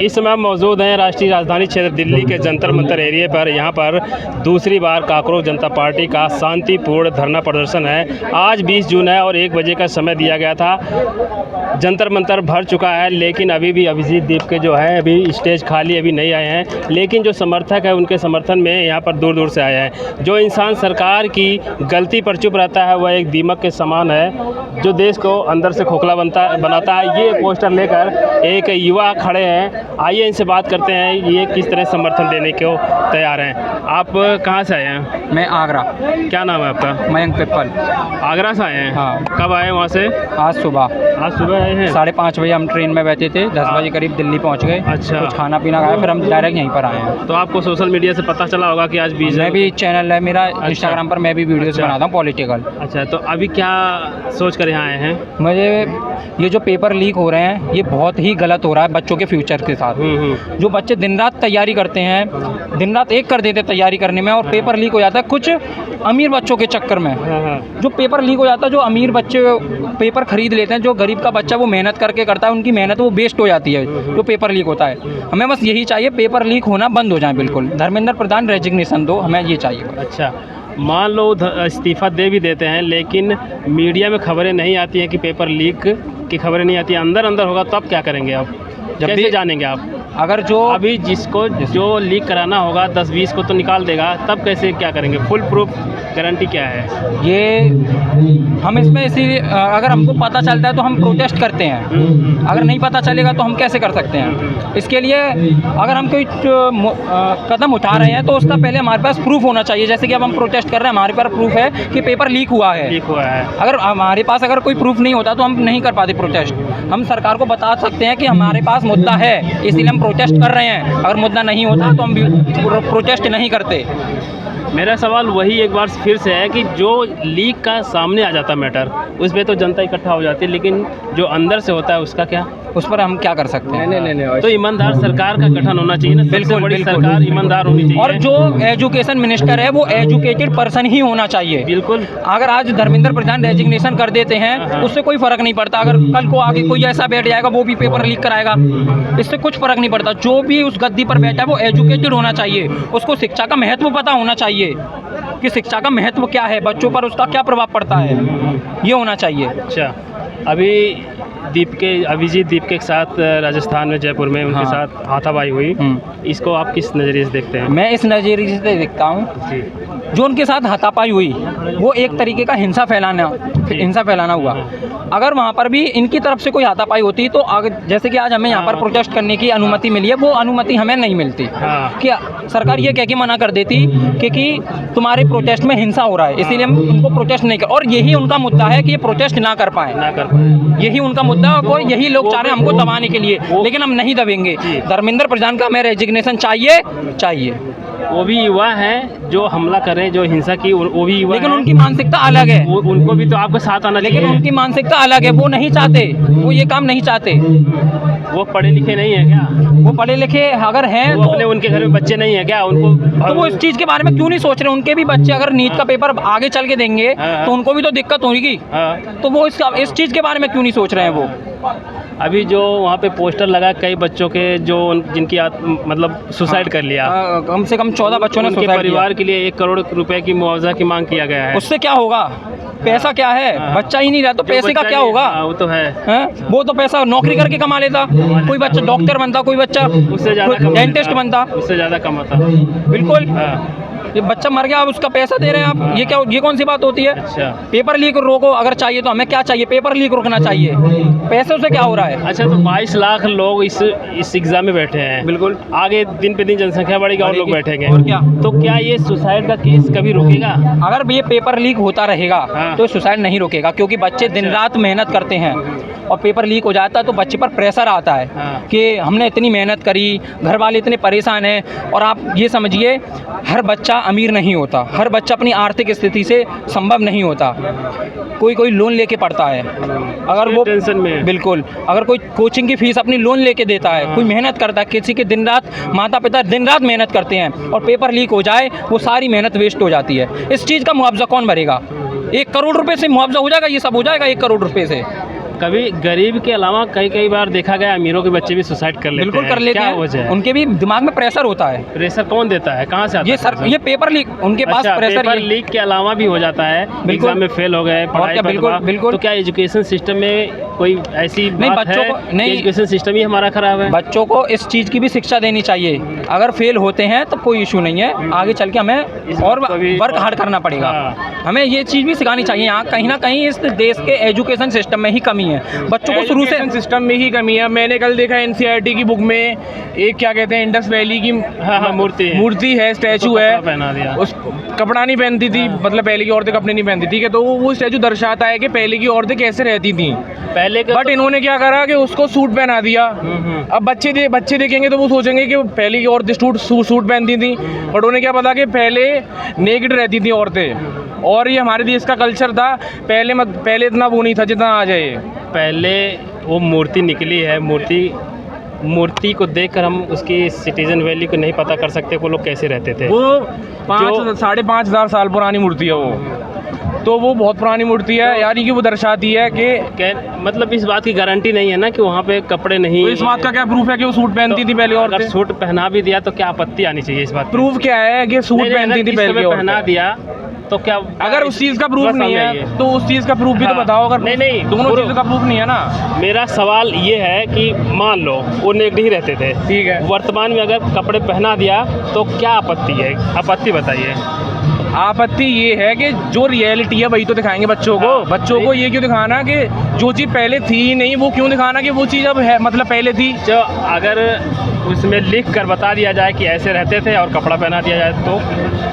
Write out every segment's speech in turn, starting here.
इस समय हम मौजूद हैं राष्ट्रीय राजधानी क्षेत्र दिल्ली के जंतर मंतर एरिया पर। यहाँ पर दूसरी बार काकरोच जनता पार्टी का शांतिपूर्ण धरना प्रदर्शन है। आज 20 जून है और 1 बजे का समय दिया गया था। जंतर मंतर भर चुका है, लेकिन अभी भी अभिजीत दीप के जो है अभी स्टेज खाली अभी नहीं आए हैं। लेकिन जो समर्थक है उनके समर्थन में यहाँ पर दूर दूर से आए हैं। जो इंसान सरकार की गलती पर चुप रहता है वह एक दीमक के समान है, जो देश को अंदर से खोखला बनाता है। ये पोस्टर लेकर एक युवा खड़े हैं। आइए इनसे बात करते हैं, ये किस तरह समर्थन देने को तैयार हैं। आप कहाँ से आए हैं? मैं आगरा। क्या नाम है आपका? मयंक पिप्पल। आगरा से आए हैं? हाँ। कब आए वहाँ से? आज सुबह आए हैं। 5:30 बजे हम ट्रेन में बैठे थे, 10 बजे करीब दिल्ली पहुँच गए। अच्छा। कुछ खाना पीना खाया, फिर हम डायरेक्ट यहीं पर आए हैं। तो आपको सोशल मीडिया से पता चला होगा कि आज 20 मैं भी चैनल है मेरा इंस्टाग्राम पर, मैं भी वीडियोस बनाता हूँ पॉलिटिकल। अच्छा, तो अभी क्या सोच कर यहाँ आए हैं? मुझे ये जो पेपर लीक हो रहे हैं ये बहुत ही गलत हो रहा है बच्चों के फ्यूचर के साथ। जो बच्चे दिन रात तैयारी करते हैं, दिन रात एक कर देते हैं तैयारी करने में, और पेपर लीक हो जाता है कुछ अमीर बच्चों के चक्कर में। जो पेपर लीक हो जाता है, जो अमीर बच्चे पेपर खरीद लेते हैं, जो गरीब का बच्चा वो मेहनत करके करता है, उनकी मेहनत वो वेस्ट हो जाती है जो पेपर लीक होता है। हमें बस यही चाहिए, पेपर लीक होना बंद हो जाए बिल्कुल। धर्मेंद्र प्रधान रेजिग्नेशन दो, हमें ये चाहिए। अच्छा, मान लो इस्तीफ़ा दे भी देते हैं, लेकिन मीडिया में खबरें नहीं आती हैं कि पेपर लीक की खबरें नहीं आती हैं। अंदर अंदर होगा तब क्या करेंगे आप? जब कैसे जानेंगे आप? अगर जो अभी जिसको जो लीक कराना होगा 10-20 को तो निकाल देगा, तब कैसे क्या करेंगे? फुल प्रूफ गारंटी क्या है? ये हम इसमें इसी अगर हमको पता चलता है तो हम प्रोटेस्ट करते हैं, अगर नहीं पता चलेगा तो हम कैसे कर सकते हैं? इसके लिए अगर हम कोई कदम उठा रहे हैं तो उसका पहले हमारे पास प्रूफ होना चाहिए। जैसे कि अब हम प्रोटेस्ट कर रहे हैं, हमारे पास प्रूफ है कि पेपर लीक हुआ है। अगर हमारे पास अगर कोई प्रूफ नहीं होता तो हम नहीं कर पाते प्रोटेस्ट। हम सरकार को बता सकते हैं कि हमारे पास मुद्दा है, इसीलिए हम प्रोटेस्ट कर रहे हैं। अगर मुद्दा नहीं होता तो हम प्रोटेस्ट नहीं करते। मेरा सवाल वही एक बार फिर से है कि जो लीक का सामने आ जाता मैटर, उस पर तो जनता इकट्ठा हो जाती है, लेकिन जो अंदर से होता है उसका क्या? उस पर हम क्या कर सकते हैं? नहीं, तो ईमानदार सरकार का गठन होना चाहिए ना। बिल्कुल, बड़ी बिल्कुल। सरकार ईमानदार होनी चाहिए। और जो एजुकेशन मिनिस्टर है वो एजुकेटेड पर्सन ही होना चाहिए। बिल्कुल। अगर आज धर्मेंद्र प्रधान रेजिग्नेशन कर देते हैं उससे कोई फर्क नहीं पड़ता। अगर कल को आगे कोई ऐसा बैठ जाएगा वो भी पेपर लीक कराएगा, इससे कुछ फर्क नहीं पड़ता। जो भी उस गद्दी पर बैठा है वो एजुकेटेड होना चाहिए, उसको शिक्षा का महत्व पता होना चाहिए कि शिक्षा का महत्व क्या है, बच्चों पर उसका क्या प्रभाव पड़ता है, ये होना चाहिए। अच्छा, अभी अभिजीत दीप के साथ राजस्थान में जयपुर में उनके साथ हाथापाई हुई, इसको आप किस नज़रिए से देखते हैं? मैं इस नज़रिए से देखता हूँ, जो उनके साथ हाथापाई हुई वो एक तरीके का हिंसा फैलाना हुआ। अगर वहाँ पर भी इनकी तरफ से कोई हाथापाई होती तो जैसे कि आज हमें यहाँ पर प्रोटेस्ट करने की अनुमति मिली है, वो अनुमति हमें नहीं मिलती। कि सरकार ये कह के मना कर देती कि तुम्हारे प्रोटेस्ट में हिंसा हो रहा है, इसीलिए हम उनको प्रोटेस्ट नहीं कर। और यही उनका मुद्दा है कि ये प्रोटेस्ट ना कर पाए, यही उनका मुद्दा है। और यही लोग चाह रहे हैं हमको दबाने के लिए, लेकिन हम नहीं दबेंगे। धर्मेंद्र प्रधान का हमें रेजिग्नेशन चाहिए। वो भी युवा हैं जो हमला करें, जो हिंसा की, वो भी युवा, लेकिन उनकी मानसिकता अलग है। उनको भी तो आपके साथ आना चाहिए। लेकिन उनकी मानसिकता अलग है, वो नहीं चाहते, वो ये काम नहीं चाहते। वो पढ़े लिखे नहीं है क्या? वो पढ़े लिखे अगर हैं तो अपने उनके घर में बच्चे नहीं है क्या? उनको तो वो इस चीज़ के बारे में क्यों नहीं सोच रहे? उनके भी बच्चे अगर नीट का पेपर आगे चल के देंगे तो उनको भी तो दिक्कत होगी। तो वो इस चीज़ के बारे में क्यों नहीं सोच रहे हैं? वो अभी जो वहाँ पे पोस्टर लगा कई बच्चों के जो जिनकी मतलब सुसाइड कर लिया, कम से कम 14 बच्चों ने उनके परिवार के लिए 1 करोड़ रुपए की मुआवजा की मांग किया गया है। उससे क्या होगा? पैसा क्या है? बच्चा ही नहीं रहा तो पैसे का क्या होगा? वो तो है। वो तो पैसा नौकरी करके कमा लेता, कोई बच्चा डॉक्टर बनता, कोई बच्चा उससे ज़्यादा डेंटिस्ट बनता, उससे ज़्यादा कमाता। बिल्कुल। ये बच्चा मर गया, अब उसका पैसा दे रहे हैं आप, ये कौन सी बात होती है? अच्छा, पेपर लीक रोको अगर चाहिए तो हमें क्या चाहिए? पेपर लीक रोकना चाहिए। पैसों से क्या हो रहा है? अच्छा, तो 22 लाख लोग इस एग्जाम में बैठे हैं। बिल्कुल। आगे दिन पे दिन जनसंख्या बढ़ेगी और लोग बैठेंगे, और क्या? तो क्या ये सुसाइड का केस कभी रुकेगा? अगर ये पेपर लीक होता रहेगा तो सुसाइड नहीं रुकेगा, क्योंकि बच्चे दिन रात मेहनत करते हैं और पेपर लीक हो जाता है तो बच्चे पर प्रेशर आता है कि हमने इतनी मेहनत करी, घर वाले इतने परेशान हैं। और आप ये समझिए, हर बच्चा अमीर नहीं होता, हर बच्चा अपनी आर्थिक स्थिति से संभव नहीं होता। कोई लोन लेके पढ़ता है, अगर वो टेंशन में, बिल्कुल, अगर कोई कोचिंग की फीस अपनी लोन लेके देता है, कोई मेहनत करता है, किसी के दिन रात माता पिता दिन रात मेहनत करते हैं और पेपर लीक हो जाए वो सारी मेहनत वेस्ट हो जाती है। इस चीज़ का मुआवजा कौन भरेगा? 1 करोड़ रुपए से मुआवजा हो जाएगा? ये सब हो जाएगा 1 करोड़ रुपए से? कभी गरीब के अलावा कई बार देखा गया अमीरों के बच्चे भी सुसाइड कर लेते हैं। बिल्कुल कर लेते क्या हैं, वजह है? उनके भी दिमाग में प्रेशर होता है। प्रेशर कौन देता है, कहाँ से आता ये है सर pressure? ये पेपर लीक उनके पास अच्छा, प्रेशर पेपर लीक के अलावा भी हो जाता है, एग्जाम में फेल हो गए, पढ़ाई क्या, बिल्कुल बर्बाद। बिल्कुल। तो क्या एजुकेशन सिस्टम में कोई ऐसी नहीं, बात बच्चों है को नहीं, एजुकेशन सिस्टम ही हमारा खराब है? बच्चों को इस चीज़ की भी शिक्षा देनी चाहिए। अगर फेल होते हैं तो कोई इशू नहीं है, आगे चल के हमें और वर्क हार्ड करना पड़ेगा। हमें ये चीज़ भी सिखानी चाहिए। यहाँ कहीं ना कहीं इस देश के एजुकेशन सिस्टम में ही कमी है, बच्चों को शुरू से एजुकेशन सिस्टम में ही कमी है। मैंने कल देखा एनसीईआरटी की बुक में एक क्या कहते हैं इंडस वैली की मूर्ति है, स्टैचू है, पहना दिया। उस कपड़ा नहीं पहनती थी, मतलब पहले की औरतें कपड़े नहीं पहनती थी, तो वो स्टैचू दर्शाता है कि पहले की औरतें कैसे रहती थी पहले के बट इन्होंने क्या करा कि उसको सूट पहना दिया। अब बच्चे देखेंगे तो वो सोचेंगे कि पहले की औरतें सूट पहनती थी, बट उन्हें क्या पता कि पहले नेकेड रहती थी औरतें। और ये हमारे देश का कल्चर था, पहले इतना वो नहीं था जितना आज है। ये पहले वो मूर्ति निकली है, मूर्ति को देखकर हम उसकी सिटीजन वैल्यू को नहीं पता कर सकते वो लोग कैसे रहते थे। वो 5,500 साल पुरानी मूर्ति है वो, तो वो बहुत पुरानी मूर्ति है, यानी कि वो दर्शाती है कि मतलब इस बात की गारंटी नहीं है ना कि वहाँ पे कपड़े नहीं। तो इस बात का क्या प्रूफ है कि वो सूट पहनती थी पहले? और अगर सूट पहना भी दिया तो क्या आपत्ति आनी चाहिए इस बात? प्रूफ क्या है कि सूट पहनती थी पहले? पहना दिया तो क्या, अगर उस चीज़ का प्रूफ नहीं है तो उस चीज़ का प्रूफ भी तो बताओ। अगर नहीं दोनों चीज़ों का प्रूफ नहीं है ना। मेरा सवाल ये है कि मान लो वो नेकड ही रहते थे, ठीक है, वर्तमान में अगर कपड़े पहना दिया तो क्या आपत्ति है? आपत्ति बताइए। आपत्ति ये है कि जो रियलिटी है वही तो दिखाएंगे बच्चों को। बच्चों को ये क्यों दिखाना कि जो चीज़ पहले थी ही नहीं, वो क्यों दिखाना कि वो चीज़ अब है, मतलब पहले थी। जो अगर उसमें लिख कर बता दिया जाए कि ऐसे रहते थे और कपड़ा पहना दिया जाए तो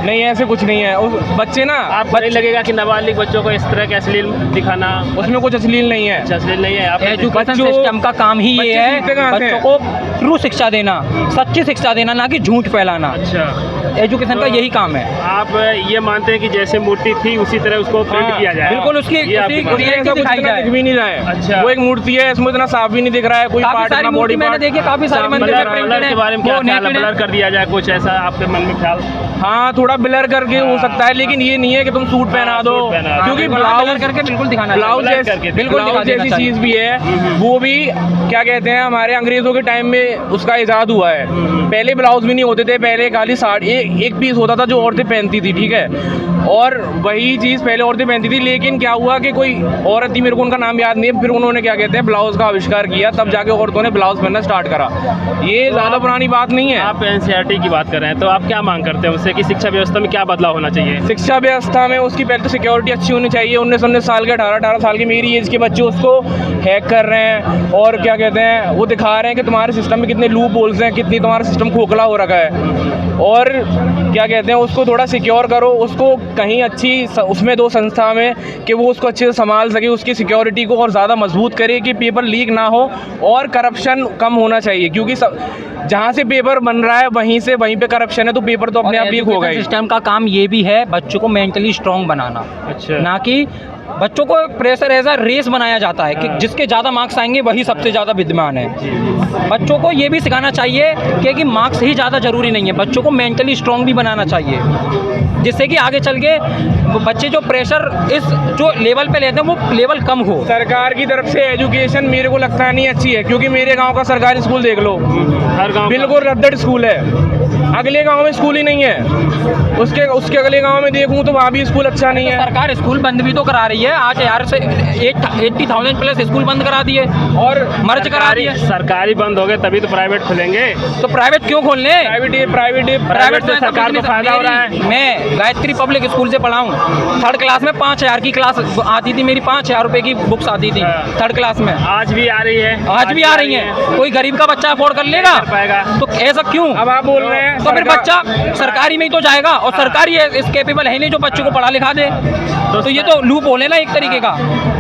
नहीं, ऐसे कुछ नहीं है। उस बच्चे ना, आपको नहीं लगेगा कि नाबालिग बच्चों को इस तरह के अश्लील दिखाना? उसमें कुछ अश्लील नहीं है। अश्लील नहीं है। आप एजुकेशन सिस्टम का काम ही ये है बच्चों को ट्रू शिक्षा देना, सच्ची शिक्षा देना, ना कि झूठ फैलाना। अच्छा, एजुकेशन का यही काम है। आप ये मानते हैं कि जैसे मूर्ति थी उसी तरह उसको प्रिंट किया जाए? बिल्कुल, उसकी ऐसा कुछ इतना दिख भी नहीं रहा है। अच्छा, वो एक मूर्ति है, इसमें इतना साफ भी नहीं दिख रहा है, कोई पार्ट अपना बॉडी मैंने देखी काफी सारी मंदिर में ब्लर के बारे में क्या ख्याल है? ब्लर कर दिया जाए, कुछ ऐसा आपके मन में ख्याल? हाँ, थोड़ा ब्लर करके हो सकता है, लेकिन ये नहीं है कि तुम सूट पहना दो, क्योंकि ब्लाउज करके बिल्कुल दिखाना, ब्लाउज जैसी चीज भी है, वो भी क्या कहते हैं हमारे अंग्रेजों के टाइम में उसका इजाद हुआ है। पहले ब्लाउज भी नहीं होते थे, पहले खाली साड़ी एक पीस होता था जो औरतें पहनती थी, ठीक है, और वही चीज़ पहले औरतें पहनती थी। लेकिन क्या हुआ कि कोई औरत थी, मेरे को उनका नाम याद नहीं है, फिर उन्होंने क्या कहते हैं ब्लाउज का आविष्कार किया, तब जाके औरतों ने ब्लाउज पहनना स्टार्ट करा। ये ज़्यादा पुरानी बात नहीं है। आप एनसीईआरटी की बात कर रहे हैं तो आप क्या मांग करते हैं उससे कि शिक्षा व्यवस्था में क्या बदलाव होना चाहिए? शिक्षा व्यवस्था में उसकी पहले तो सिक्योरिटी अच्छी होनी चाहिए। 19 साल के 18 साल के मेरी एज के बच्चे उसको हैक कर रहे हैं और क्या कहते हैं वो दिखा रहे हैं कि तुम्हारे सिस्टम में कितने लूप होल्स हैं, कितनी तुम्हारा सिस्टम खोखला हो रखा है। और क्या कहते हैं उसको थोड़ा सिक्योर करो, उसको कहीं अच्छी उसमें दो संस्था में कि वो उसको अच्छे से संभाल सके, उसकी सिक्योरिटी को और ज़्यादा मजबूत करे कि पेपर लीक ना हो और करप्शन कम होना चाहिए। क्योंकि जहाँ से पेपर बन रहा है वहीं पे करप्शन है, तो पेपर तो अपने आप लीक होगा ही। सिस्टम का काम ये भी है बच्चों को मेंटली स्ट्रांग बनाना। अच्छा, ना कि बच्चों को प्रेशर एज अ रेस बनाया जाता है कि जिसके ज़्यादा मार्क्स आएंगे वही सबसे ज़्यादा विद्वान है। बच्चों को ये भी सिखाना चाहिए कि मार्क्स ही ज़्यादा ज़रूरी नहीं है, बच्चों को मेंटली स्ट्रांग भी बनाना चाहिए, जिससे कि आगे चल के बच्चे जो प्रेशर इस जो लेवल पे लेते हैं वो लेवल कम हो। सरकार की तरफ से एजुकेशन मेरे को लगता है नहीं अच्छी है, क्योंकि मेरे गांव का सरकारी स्कूल देख लो, हर गांव बिल्कुल रद्दड़ स्कूल है। अगले गांव में स्कूल ही नहीं है, उसके अगले गांव में देखूं तो वहाँ भी स्कूल अच्छा नहीं है। सरकार स्कूल बंद भी तो करा रही है, आज यार से 80,000 प्लस स्कूल बंद करा दिए और मर्ज करा दिए। सरकारी बंद हो गए तभी तो प्राइवेट खुलेंगे, तो प्राइवेट क्यों खोलने? प्राइवेट से सरकार को फायदा हो रहा है। मैं गायत्री पब्लिक स्कूल से पढ़ा हूँ, 3rd क्लास में 5,000 की क्लास आती थी मेरी, 5,000 रुपए की बुक्स आती थी 3rd क्लास में। आज भी आ रही है, आज भी आ रही है। कोई गरीब का बच्चा अफोर्ड कर लेगा पाएगा? तो ऐसा क्यों? अब आप बोल रहे हैं तो फिर बच्चा सरकारी में ही तो जाएगा, और सरकारी इस कैपेबल है नहीं जो बच्चों को पढ़ा लिखा दे। तो ये तो लूप होले ना एक तरीके का।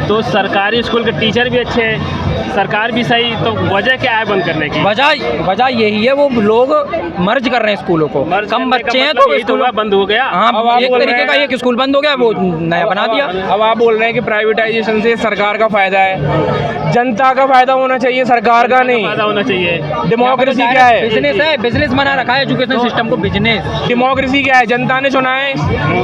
तो सरकारी स्कूल के टीचर भी अच्छे हैं, सरकार भी सही, तो वजह क्या है बंद करने की? वजह यही है वो लोग मर्ज कर रहे हैं स्कूलों को, कम बच्चे हैं तो बंद हो गया। वहाँ अब आप एक बोल रहे तरीके का हैं- एक स्कूल बंद हो गया, वो नया बना दिया। अब आप बोल रहे हैं कि प्राइवेटाइजेशन से सरकार का फायदा है, जनता का फायदा होना चाहिए, सरकार का नहीं। फायदा होना चाहिए। डेमोक्रेसी क्या है? बिजनेस है, बिजनेस बना रखा है एजुकेशन सिस्टम को, बिजनेस। डेमोक्रेसी क्या है? जनता ने चुना है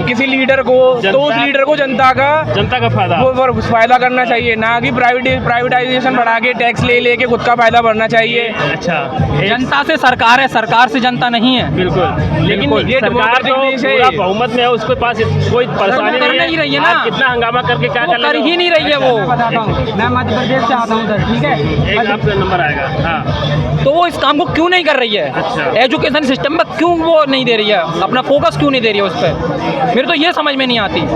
किसी लीडर को, तो उस लीडर को जनता का फायदा वो फायदा करना चाहिए, ना कि प्राइवेटाइजेशन बढ़ा के टैक्स ले लेके खुद का फायदा बढ़ना चाहिए। अच्छा जनता से सरकार है, सरकार से जनता नहीं है। बिल्कुल, लेकिन बिल्कुल। ये सरकार तो डेमोक्रेटिक देश है। पूरा बहुमत में है, उसके पास कोई परेशानी कर नहीं रही है ना। आप कितना हंगामा करके क्या वो कर कर ही नहीं रही है वो। मैं मध्य प्रदेश से आता हूँ उधर, ठीक है। एक आपका नंबर आएगा। हाँ, तो वो इस काम को क्यों नहीं कर रही है? अच्छा। एजुकेशन सिस्टम में क्यों वो नहीं दे रही है, अपना फोकस क्यों नहीं दे रही है उस पर? मेरे तो ये समझ में नहीं आती।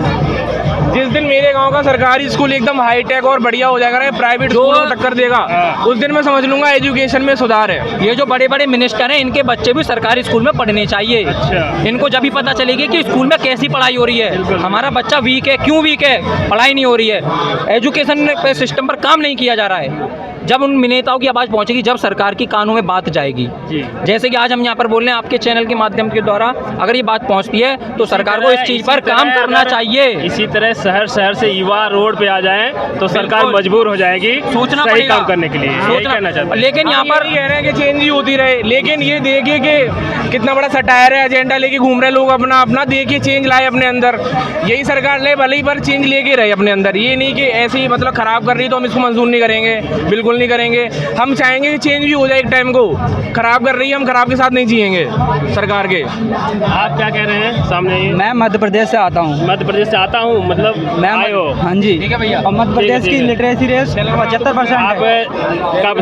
जिस दिन मेरे गांव का सरकारी स्कूल एकदम हाईटेक और बढ़िया हो जाएगा ना, प्राइवेट स्कूल को टक्कर देगा, उस दिन मैं समझ लूंगा एजुकेशन में सुधार है। ये जो बड़े बड़े मिनिस्टर हैं, इनके बच्चे भी सरकारी स्कूल में पढ़ने चाहिए। अच्छा। इनको जब भी पता चलेगी कि स्कूल में कैसी पढ़ाई हो रही है, हमारा बच्चा वीक है, क्यों वीक है, पढ़ाई नहीं हो रही है, एजुकेशन पे सिस्टम पर काम नहीं किया जा रहा है। जब उन नेताओं की आवाज़ पहुंचेगी, जब सरकार की कानों में बात जाएगी, जी। जैसे कि आज हम यहाँ पर बोल रहे हैं आपके चैनल के माध्यम के द्वारा, अगर ये बात पहुँचती है तो सरकार को इस चीज़ पर काम करना चाहिए। इसी तरह शहर शहर से युवा रोड पे आ जाएं तो सरकार मजबूर हो जाएगी सोचना सही पड़ेगा। काम करने के लिए। यही कहना चाहते हैं। लेकिन यहाँ पर कह रहे हैं कि चेंज ही होती रहे, लेकिन ये देखिए कि कितना बड़ा सटायर है, एजेंडा लेके घूम रहे लोग अपना अपना, देखिए चेंज लाए अपने अंदर। यही सरकार ले भले ही पर चेंज लेके रहे अपने अंदर, ये नहीं कि ऐसे ही मतलब खराब कर रही तो हम इसको मंजूर नहीं करेंगे, बिल्कुल नहीं करेंगे। हम चाहेंगे कि चेंज भी हो जाए एक टाइम को। खराब कर रही है, हम खराब के साथ नहीं जिएंगे सरकार के। आप क्या कह रहे हैं सामने? मैं मध्य प्रदेश से आता हूँ। मध्य प्रदेश से आता हूँ, मतलब मैं आए हो? हाँ जी। ठीक है भैया। और मध्य प्रदेश ठीक की है। लिटरेसी रेट 75% आप है। कब